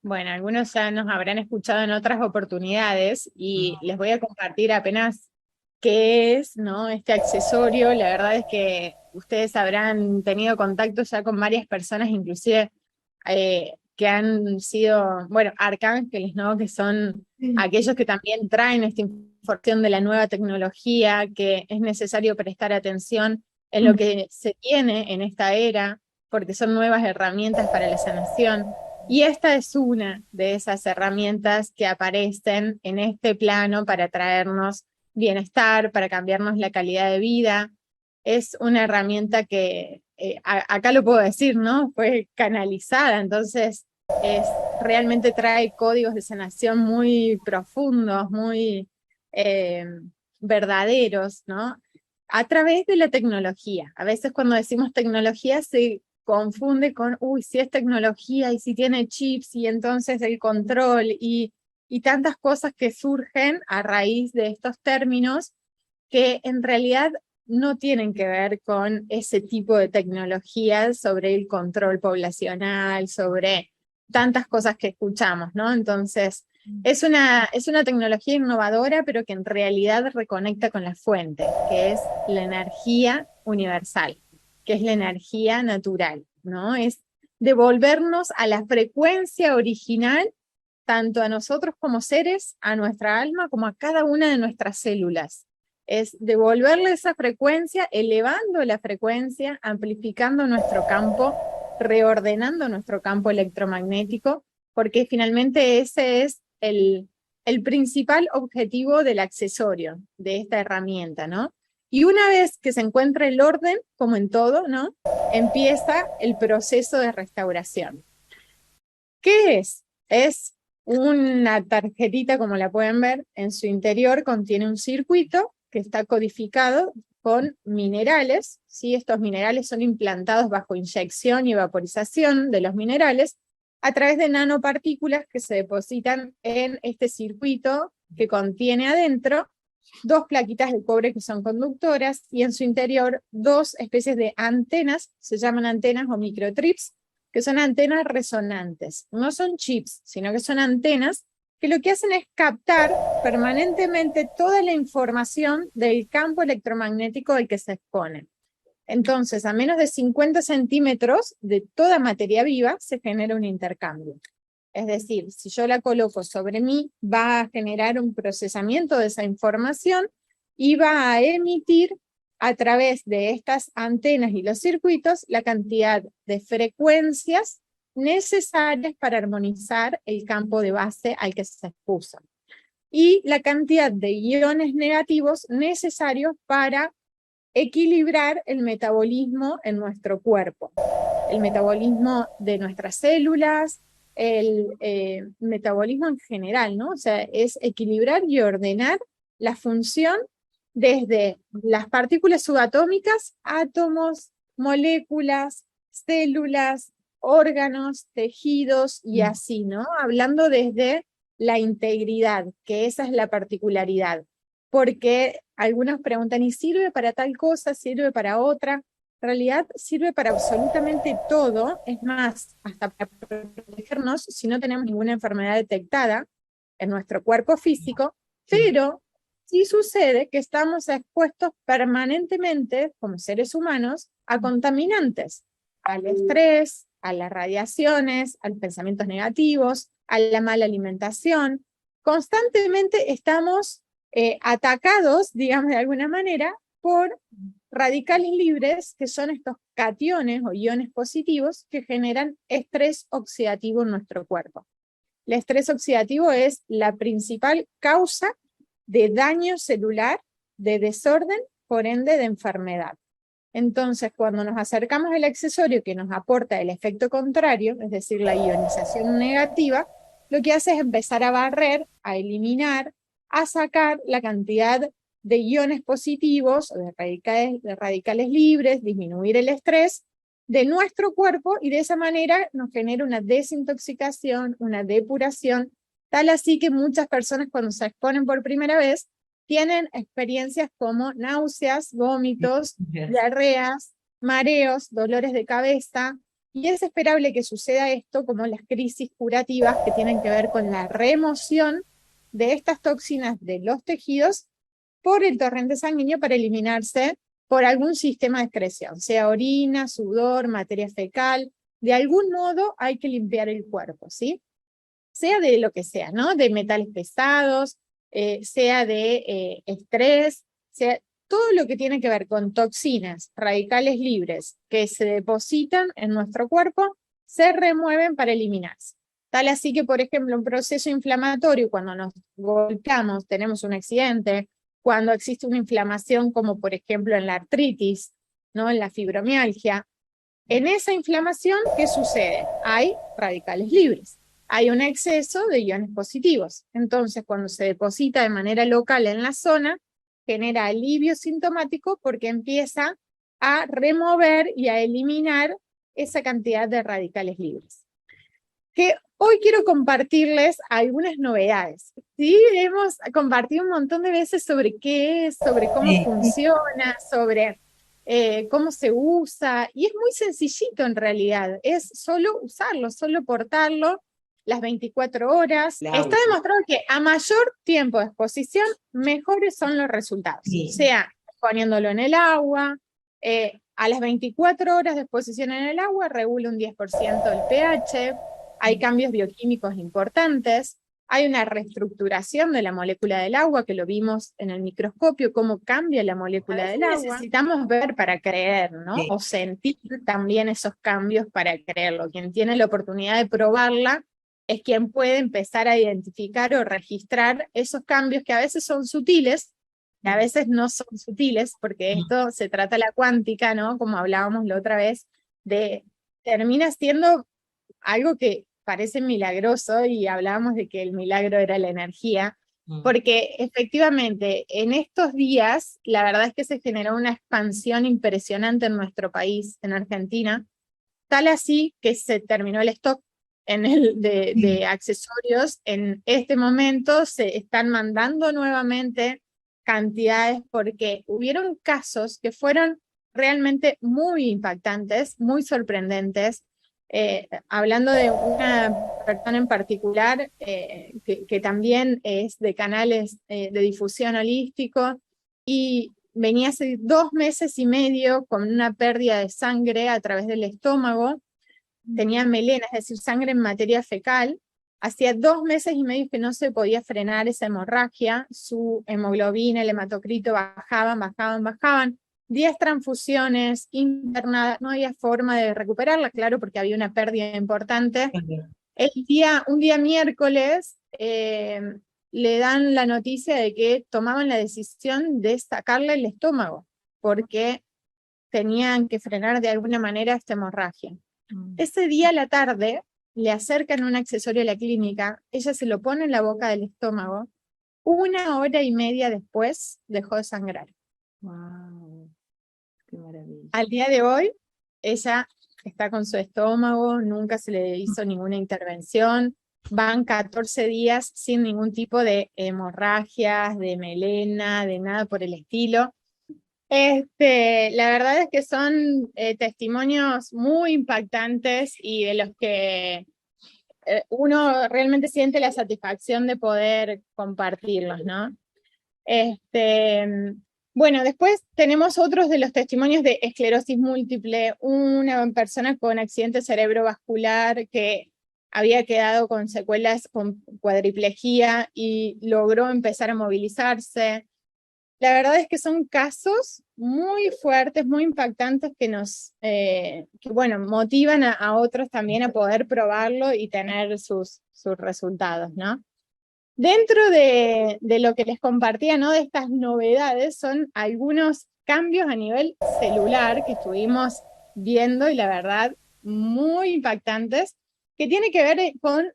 Bueno, algunos ya nos habrán escuchado en otras oportunidades y les voy a compartir apenas qué es, ¿no? Este accesorio. La verdad es que ustedes habrán tenido contacto ya con varias personas, inclusive que han sido, bueno, arcángeles, ¿no? Que son Sí. aquellos que también traen esta información de la nueva tecnología, que es necesario prestar atención en lo que se tiene en esta era, porque son nuevas herramientas para la sanación. Y esta es una de esas herramientas que aparecen en este plano para traernos bienestar, para cambiarnos la calidad de vida. Es una herramienta que, acá lo puedo decir, ¿no? Fue canalizada, entonces realmente trae códigos de sanación muy profundos, muy eh, verdaderos, ¿no? A través de la tecnología. A veces cuando decimos tecnología se confunde con, uy, si es tecnología y si tiene chips y entonces el control y tantas cosas que surgen a raíz de estos términos que en realidad no tienen que ver con ese tipo de tecnologías sobre el control poblacional, sobre tantas cosas que escuchamos, ¿no? Entonces, es una tecnología innovadora, pero que en realidad reconecta con la fuente, que es la energía universal, que es la energía natural, ¿no? Es devolvernos a la frecuencia original, tanto a nosotros como seres, a nuestra alma, como a cada una de nuestras células. Es devolverle esa frecuencia, elevando la frecuencia, amplificando nuestro campo, reordenando nuestro campo electromagnético, porque finalmente ese es el principal objetivo del accesorio, de esta herramienta, ¿no? Y una vez que se encuentra el orden, como en todo, ¿no? Empieza el proceso de restauración. ¿Qué es? Es una tarjetita, como la pueden ver, en su interior contiene un circuito que está codificado con minerales, ¿sí? Estos minerales son implantados bajo inyección y vaporización de los minerales a través de nanopartículas que se depositan en este circuito que contiene adentro dos plaquitas de cobre que son conductoras y en su interior dos especies de antenas, se llaman antenas o microtrips, que son antenas resonantes. No son chips, sino que son antenas que lo que hacen es captar permanentemente toda la información del campo electromagnético al que se expone. Entonces, a menos de 50 centímetros de toda materia viva se genera un intercambio. Es decir, si yo la coloco sobre mí, va a generar un procesamiento de esa información y va a emitir a través de estas antenas y los circuitos la cantidad de frecuencias necesarias para armonizar el campo de base al que se expuso y la cantidad de iones negativos necesarios para equilibrar el metabolismo en nuestro cuerpo, el metabolismo de nuestras células, el metabolismo en general, ¿no? O sea, es equilibrar y ordenar la función desde las partículas subatómicas, átomos, moléculas, células, órganos, tejidos y así, ¿no? Hablando desde la integridad, que esa es la particularidad. Porque algunos preguntan, ¿y sirve para tal cosa? ¿Sirve para otra? En realidad sirve para absolutamente todo, es más, hasta para protegernos si no tenemos ninguna enfermedad detectada en nuestro cuerpo físico, Sí. pero sí sucede que estamos expuestos permanentemente, como seres humanos, a contaminantes, al estrés, a las radiaciones, a los pensamientos negativos, a la mala alimentación. Constantemente estamos atacados, digamos de alguna manera, por radicales libres, que son estos cationes o iones positivos que generan estrés oxidativo en nuestro cuerpo. El estrés oxidativo es la principal causa de daño celular, de desorden, por ende de enfermedad. Entonces, cuando nos acercamos al accesorio que nos aporta el efecto contrario, es decir, la ionización negativa, lo que hace es empezar a barrer, a eliminar, a sacar la cantidad de iones positivos o de radicales libres, disminuir el estrés de nuestro cuerpo y de esa manera nos genera una desintoxicación, una depuración, tal así que muchas personas cuando se exponen por primera vez tienen experiencias como náuseas, vómitos, Yes. diarreas, mareos, dolores de cabeza, Y es esperable que suceda esto como las crisis curativas que tienen que ver con la remoción de estas toxinas de los tejidos por el torrente sanguíneo para eliminarse por algún sistema de excreción, sea orina, sudor, materia fecal. De algún modo hay que limpiar el cuerpo, ¿sí? Sea de lo que sea, ¿no? De metales pesados, sea de estrés, sea todo lo que tiene que ver con toxinas, radicales libres, que se depositan en nuestro cuerpo, se remueven para eliminarse. Tal así que, por ejemplo, un proceso inflamatorio, cuando nos golpeamos, tenemos un accidente, cuando existe una inflamación, como por ejemplo en la artritis, ¿no? En la fibromialgia, en esa inflamación, ¿qué sucede? Hay radicales libres, hay un exceso de iones positivos. Entonces, cuando se deposita de manera local en la zona, genera alivio sintomático porque empieza a remover y a eliminar esa cantidad de radicales libres. Que hoy quiero compartirles algunas novedades. Sí, hemos compartido un montón de veces sobre qué es, sobre cómo funciona, sobre cómo se usa, y es muy sencillito en realidad, es solo usarlo, solo portarlo las 24 horas. Claro. Está demostrado que a mayor tiempo de exposición, mejores son los resultados. Sí. Sea poniéndolo en el agua, a las 24 horas de exposición en el agua regula un 10% el pH, hay cambios bioquímicos importantes, hay una reestructuración de la molécula del agua, que lo vimos en el microscopio, cómo cambia la molécula del agua. Necesitamos ver para creer, ¿no? Sí. O sentir también esos cambios para creerlo. Quien tiene la oportunidad de probarla es quien puede empezar a identificar o registrar esos cambios que a veces son sutiles, y a veces no son sutiles, porque esto se trata la cuántica, ¿no? Como hablábamos la otra vez, termina siendo algo que parece milagroso, y hablábamos de que el milagro era la energía, porque efectivamente en estos días la verdad es que se generó una expansión impresionante en nuestro país, en Argentina, tal así que se terminó el stock de accesorios. En este momento se están mandando nuevamente cantidades porque hubieron casos que fueron realmente muy impactantes, muy sorprendentes. Hablando de una persona en particular que también es de canales de difusión holístico, y venía hace 2 meses y medio con una pérdida de sangre a través del estómago, tenía melena, es decir, sangre en materia fecal. Hacía 2 meses y medio que no se podía frenar esa hemorragia, su hemoglobina, el hematocrito bajaban, 10 transfusiones, internada, no había forma de recuperarla, claro, porque había una pérdida importante. Un día miércoles le dan la noticia de que tomaban la decisión de sacarle el estómago, porque tenían que frenar de alguna manera esta hemorragia. Ese día a la tarde le acercan un accesorio a la clínica, ella se lo pone en la boca del estómago, 1 hora y media después dejó de sangrar. Wow, qué maravilla. Al día de hoy, ella está con su estómago, nunca se le hizo ninguna intervención, van 14 días sin ningún tipo de hemorragias, de melena, de nada por el estilo. La verdad es que son testimonios muy impactantes, y de los que uno realmente siente la satisfacción de poder compartirlos, ¿no? Bueno, después tenemos otros de los testimonios de esclerosis múltiple, una persona con accidente cerebrovascular que había quedado con secuelas, con cuadriplejía, y logró empezar a movilizarse. La verdad es que son casos muy fuertes, muy impactantes, que bueno, motivan a otros también a poder probarlo y tener sus resultados, ¿no? Dentro de lo que les compartía, ¿no? De estas novedades, son algunos cambios a nivel celular que estuvimos viendo, y la verdad, muy impactantes, que tiene que ver con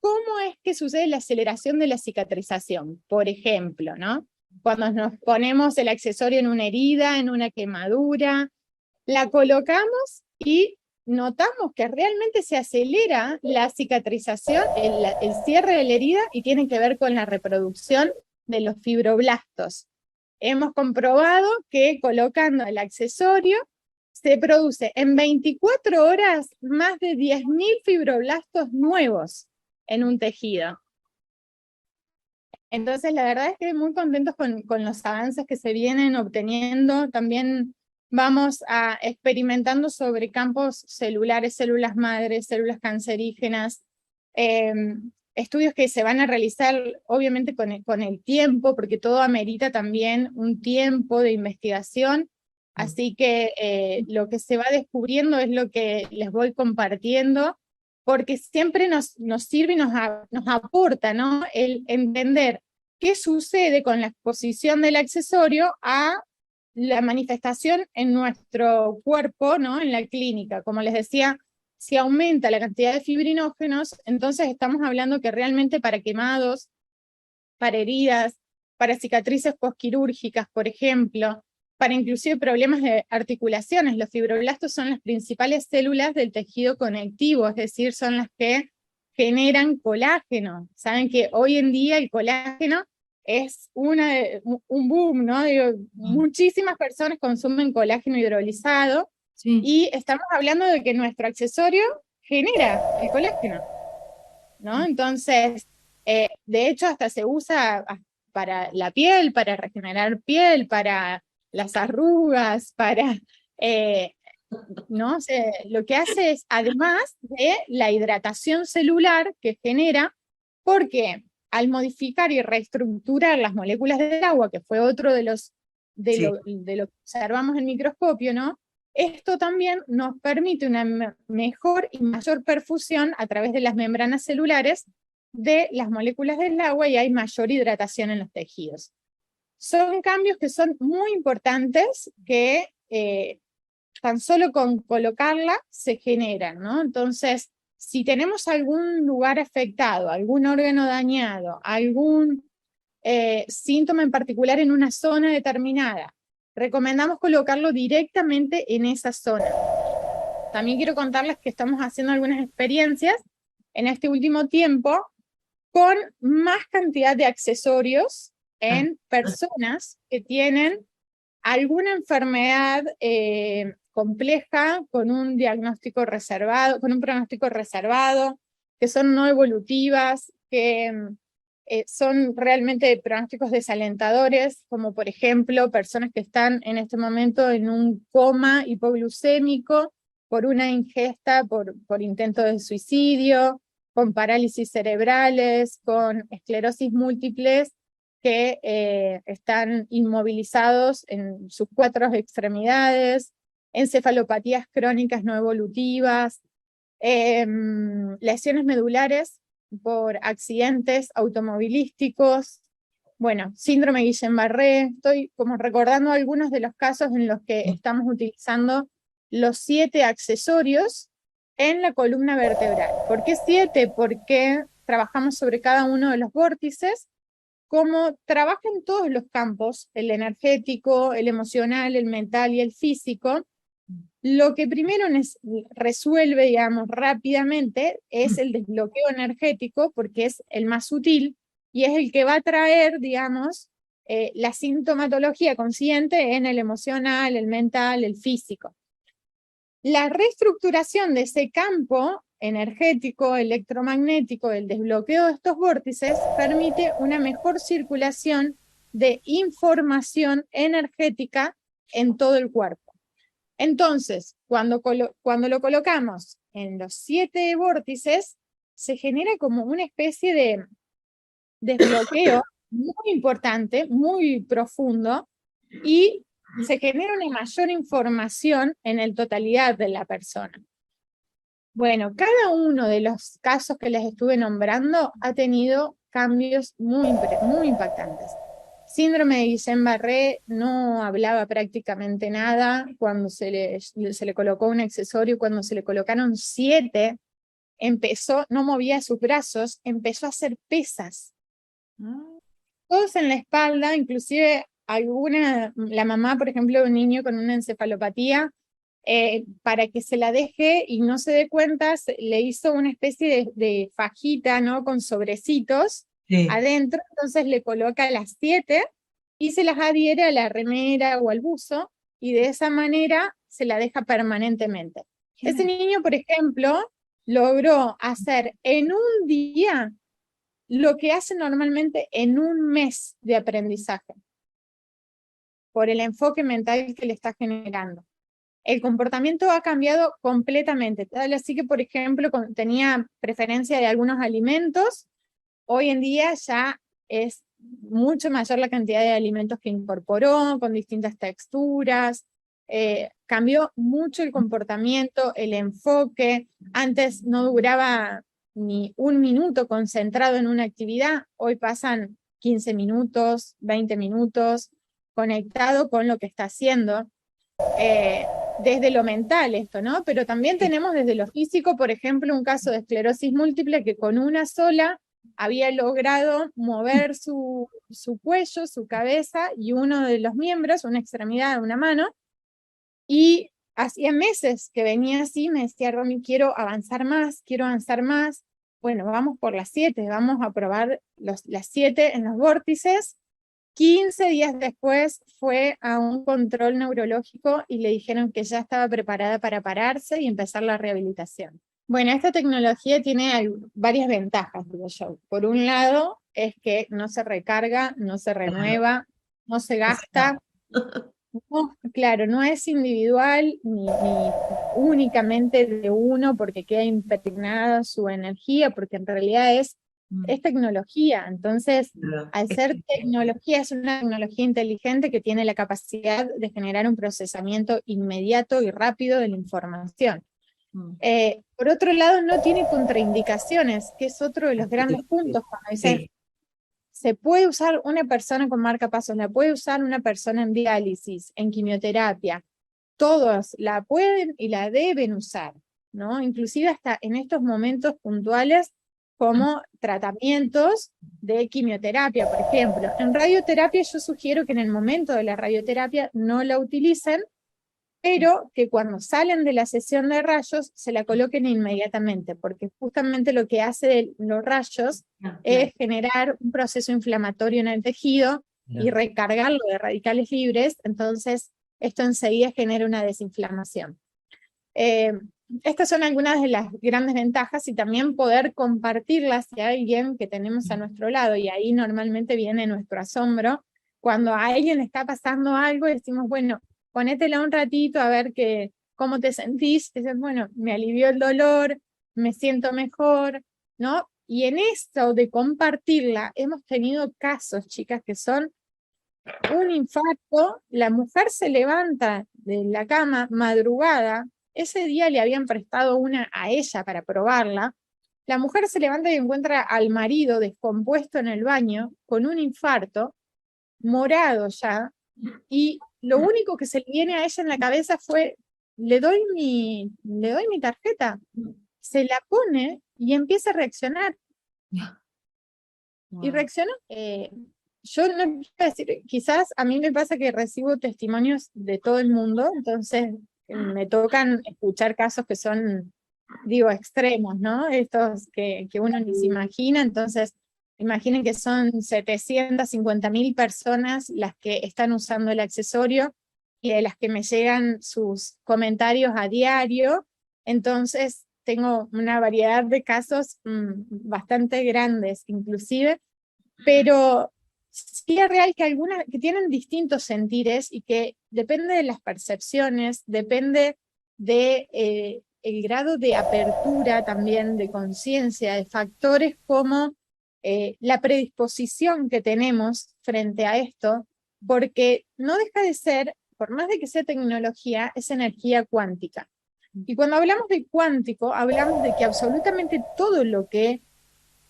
cómo es que sucede la aceleración de la cicatrización, por ejemplo, ¿no? Cuando nos ponemos el accesorio en una herida, en una quemadura, la colocamos y notamos que realmente se acelera la cicatrización, el cierre de la herida, y tiene que ver con la reproducción de los fibroblastos. Hemos comprobado que colocando el accesorio se produce en 24 horas más de 10.000 fibroblastos nuevos en un tejido. Entonces, la verdad es que muy contentos con los avances que se vienen obteniendo. También vamos experimentando sobre campos celulares, células madres, células cancerígenas, estudios que se van a realizar obviamente con el tiempo, porque todo amerita también un tiempo de investigación. Así que lo que se va descubriendo es lo que les voy compartiendo, porque siempre nos sirve y nos aporta, ¿no? El entender qué sucede con la exposición del accesorio a la manifestación en nuestro cuerpo, ¿no? En la clínica. Como les decía, si aumenta la cantidad de fibrinógenos, entonces estamos hablando que realmente para quemados, para heridas, para cicatrices posquirúrgicas, por ejemplo, para inclusive problemas de articulaciones. Los fibroblastos son las principales células del tejido conectivo, es decir, son las que generan colágeno. Saben que hoy en día el colágeno es un boom, ¿no? Digo, muchísimas personas consumen colágeno hidrolizado, y estamos hablando de que nuestro accesorio genera el colágeno, ¿no? Entonces, de hecho, hasta se usa para la piel, para regenerar piel, para las arrugas, para, ¿no? Lo que hace es, además de la hidratación celular que genera, porque al modificar y reestructurar las moléculas del agua, que fue otro de lo que observamos en microscopio, ¿no? Esto también nos permite una mejor y mayor perfusión a través de las membranas celulares de las moléculas del agua, y hay mayor hidratación en los tejidos. Son cambios que son muy importantes, que tan solo con colocarla se generan, ¿no? Entonces, si tenemos algún lugar afectado, algún órgano dañado, algún síntoma en particular en una zona determinada, recomendamos colocarlo directamente en esa zona. También quiero contarles que estamos haciendo algunas experiencias en este último tiempo con más cantidad de accesorios en personas que tienen alguna enfermedad compleja, con un diagnóstico reservado, con un pronóstico reservado, que son no evolutivas, que son realmente pronósticos desalentadores, como por ejemplo personas que están en este momento en un coma hipoglucémico por una ingesta, por intento de suicidio, con parálisis cerebrales, con esclerosis múltiples, que están inmovilizados en sus 4 extremidades, encefalopatías crónicas no evolutivas, lesiones medulares por accidentes automovilísticos, bueno, síndrome Guillain-Barré. Estoy como recordando algunos de los casos en los que estamos utilizando los 7 accesorios en la columna vertebral. ¿Por qué 7? Porque trabajamos sobre cada uno de los vórtices. Como trabaja en todos los campos, el energético, el emocional, el mental y el físico, lo que primero resuelve, digamos, rápidamente es el desbloqueo energético, porque es el más sutil y es el que va a traer, digamos, la sintomatología consciente en el emocional, el mental, el físico. La reestructuración de ese campo energético, electromagnético, el desbloqueo de estos vórtices, permite una mejor circulación de información energética en todo el cuerpo. Entonces, cuando lo colocamos en los 7 vórtices, se genera como una especie de desbloqueo muy importante, muy profundo, y se genera una mayor información en la totalidad de la persona. Bueno, cada uno de los casos que les estuve nombrando ha tenido cambios muy impactantes. Síndrome de Guillain-Barré no hablaba prácticamente nada cuando se le colocó un accesorio. Cuando se le colocaron 7, no movía sus brazos, empezó a hacer pesas. Todos en la espalda, inclusive la mamá, por ejemplo, de un niño con una encefalopatía, para que se la deje y no se dé cuenta, le hizo una especie de fajita, ¿no? Con sobrecitos adentro, entonces le coloca las 7 y se las adhiere a la remera o al buzo, y de esa manera se la deja permanentemente. Ese niño, por ejemplo, logró hacer en un día lo que hace normalmente en un mes de aprendizaje, por el enfoque mental que le está generando. El comportamiento ha cambiado completamente. Tal así que, por ejemplo, tenía preferencia de algunos alimentos, hoy en día ya es mucho mayor la cantidad de alimentos que incorporó, con distintas texturas, cambió mucho el comportamiento, el enfoque. Antes no duraba ni un minuto concentrado en una actividad, hoy pasan 15 minutos, 20 minutos, conectado con lo que está haciendo. Desde lo mental esto, ¿no? Pero también tenemos desde lo físico, por ejemplo, un caso de esclerosis múltiple que con una sola había logrado mover su cuello, su cabeza y uno de los miembros, una extremidad de una mano, y hacía meses que venía así, me decía, Romy, quiero avanzar más, quiero avanzar más. Bueno, vamos por las 7, vamos a probar las 7 en los vórtices. 15 días después fue a un control neurológico y le dijeron que ya estaba preparada para pararse y empezar la rehabilitación. Bueno, esta tecnología tiene varias ventajas, digo yo. Por un lado, es que no se recarga, no se renueva, no se gasta. No, claro, no es individual ni únicamente de uno porque queda impregnada su energía, porque en realidad es tecnología. Entonces, al ser tecnología, es una tecnología inteligente que tiene la capacidad de generar un procesamiento inmediato y rápido de la información. Por otro lado, no tiene contraindicaciones, que es otro de los grandes puntos cuando dicen, se puede usar una persona con marcapasos, la puede usar una persona en diálisis, en quimioterapia, todos la pueden y la deben usar, ¿no? Inclusive hasta en estos momentos puntuales como tratamientos de quimioterapia, por ejemplo. En radioterapia yo sugiero que en el momento de la radioterapia no la utilicen, pero que cuando salen de la sesión de rayos se la coloquen inmediatamente, porque justamente lo que hace los rayos es generar un proceso inflamatorio en el tejido y recargarlo de radicales libres, entonces esto enseguida genera una desinflamación. Estas son algunas de las grandes ventajas y también poder compartirlas a alguien que tenemos a nuestro lado, y ahí normalmente viene nuestro asombro, cuando a alguien está pasando algo y decimos, bueno, ponétela un ratito a ver cómo te sentís, y dices, bueno, me alivió el dolor, me siento mejor, ¿no? Y en esto de compartirla, hemos tenido casos, chicas, que son un infarto, la mujer se levanta de la cama madrugada, ese día le habían prestado una a ella para probarla, la mujer se levanta y encuentra al marido descompuesto en el baño, con un infarto, morado ya, y lo único que se le viene a ella en la cabeza fue, le doy mi tarjeta, se la pone y empieza a reaccionar. Y reaccionó. Yo no quiero decir, quizás a mí me pasa que recibo testimonios de todo el mundo, entonces me tocan escuchar casos que son, digo, extremos, ¿no? Estos que uno ni se imagina, entonces imaginen que son 750.000 personas las que están usando el accesorio y de las que me llegan sus comentarios a diario, entonces tengo una variedad de casos bastante grandes inclusive, pero sí es real que algunas que tienen distintos sentires y que depende de las percepciones, depende de el grado de apertura también, de conciencia, de factores como la predisposición que tenemos frente a esto, porque no deja de ser, por más de que sea tecnología, es energía cuántica. Y cuando hablamos de cuántico, hablamos de que absolutamente todo lo que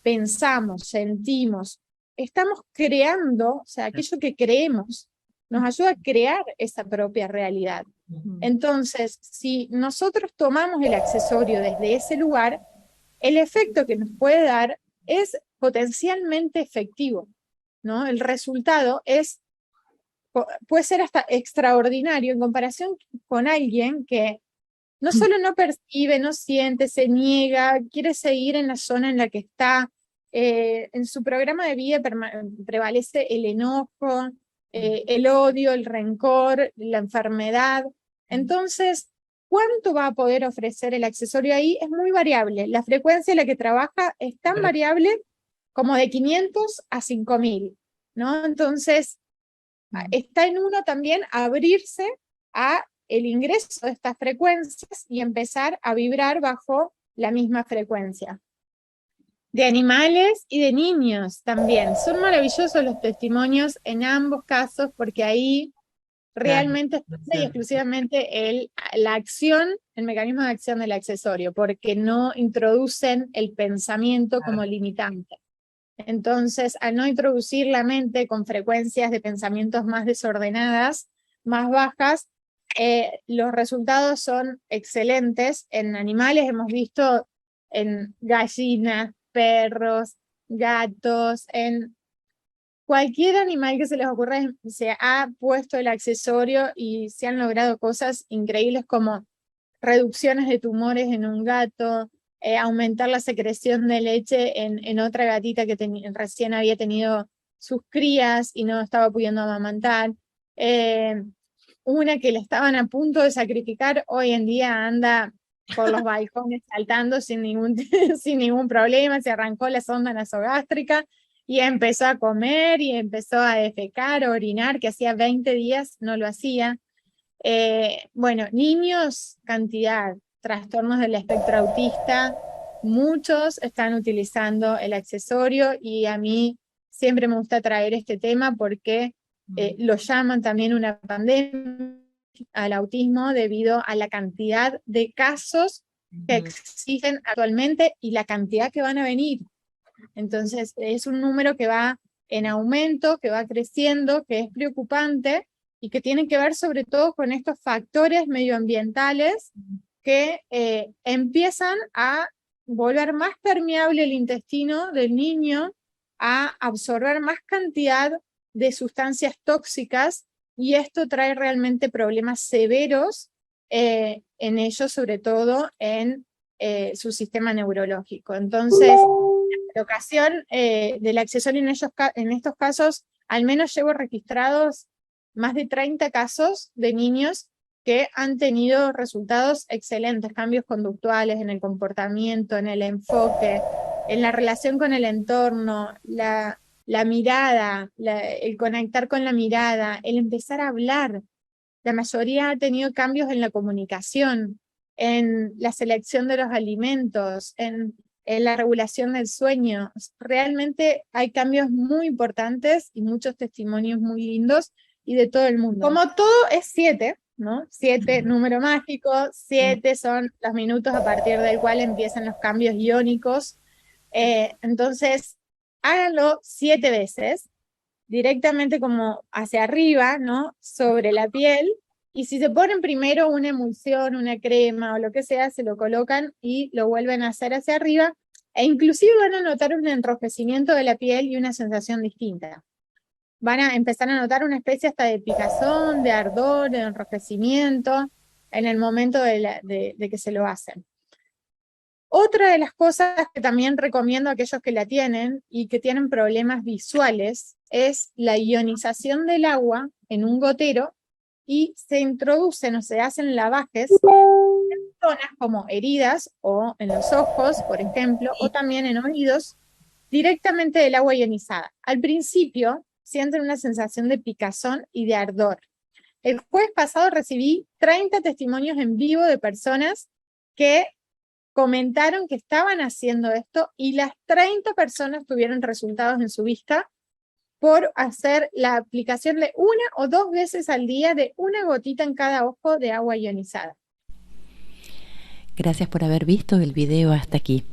pensamos, sentimos, estamos creando, o sea, aquello que creemos, nos ayuda a crear esa propia realidad. Entonces, si nosotros tomamos el accesorio desde ese lugar, el efecto que nos puede dar es potencialmente efectivo, ¿no? El resultado puede ser hasta extraordinario en comparación con alguien que no solo no percibe, no siente, se niega, quiere seguir en la zona en la que está. En su programa de vida prevalece el enojo, el odio, el rencor, la enfermedad. Entonces, ¿cuánto va a poder ofrecer el accesorio ahí? Es muy variable. La frecuencia en la que trabaja es tan variable como de 500 a 5000, ¿no? Entonces, está en uno también abrirse a el ingreso de estas frecuencias y empezar a vibrar bajo la misma frecuencia. De animales y de niños también. Son maravillosos los testimonios en ambos casos porque ahí realmente es pura y exclusivamente la acción, el mecanismo de acción del accesorio, porque no introducen el pensamiento como limitante. Entonces, al no introducir la mente con frecuencias de pensamientos más desordenadas, más bajas, los resultados son excelentes. En animales hemos visto en gallinas, perros, gatos, en cualquier animal que se les ocurra, se ha puesto el accesorio y se han logrado cosas increíbles como reducciones de tumores en un gato, aumentar la secreción de leche en otra gatita que recién había tenido sus crías y no estaba pudiendo amamantar. Una que le estaban a punto de sacrificar, hoy en día anda por los balcones saltando sin ningún problema, se arrancó la sonda nasogástrica y empezó a comer y empezó a defecar, a orinar, que hacía 20 días no lo hacía. Bueno, niños, cantidad, trastornos del espectro autista, muchos están utilizando el accesorio y a mí siempre me gusta traer este tema porque lo llaman también una pandemia al autismo debido a la cantidad de casos que existen actualmente y la cantidad que van a venir. Entonces es un número que va en aumento, que va creciendo, que es preocupante y que tiene que ver sobre todo con estos factores medioambientales que empiezan a volver más permeable el intestino del niño, a absorber más cantidad de sustancias tóxicas y esto trae realmente problemas severos en ellos, sobre todo en su sistema neurológico. Entonces, la colocación del accesorio en estos casos, al menos llevo registrados más de 30 casos de niños que han tenido resultados excelentes, cambios conductuales en el comportamiento, en el enfoque, en la relación con el entorno, la mirada, el conectar con la mirada, el empezar a hablar. La mayoría ha tenido cambios en la comunicación, en la selección de los alimentos, en la regulación del sueño. Realmente hay cambios muy importantes y muchos testimonios muy lindos y de todo el mundo. Como todo es 7, ¿no? 7, número mágico, 7 son los minutos a partir del cual empiezan los cambios iónicos. Entonces, háganlo 7 veces, directamente como hacia arriba, ¿no? Sobre la piel, y si se ponen primero una emulsión, una crema o lo que sea, se lo colocan y lo vuelven a hacer hacia arriba, e inclusive van a notar un enrojecimiento de la piel y una sensación distinta. Van a empezar a notar una especie hasta de picazón, de ardor, de enrojecimiento, en el momento de que se lo hacen. Otra de las cosas que también recomiendo a aquellos que la tienen y que tienen problemas visuales es la ionización del agua en un gotero y se introducen o se hacen lavajes en zonas como heridas o en los ojos, por ejemplo, o también en oídos, directamente del agua ionizada. Al principio sienten una sensación de picazón y de ardor. El jueves pasado recibí 30 testimonios en vivo de personas que comentaron que estaban haciendo esto y las 30 personas tuvieron resultados en su vista por hacer la aplicación de 1 o 2 veces al día de una gotita en cada ojo de agua ionizada. Gracias por haber visto el video hasta aquí.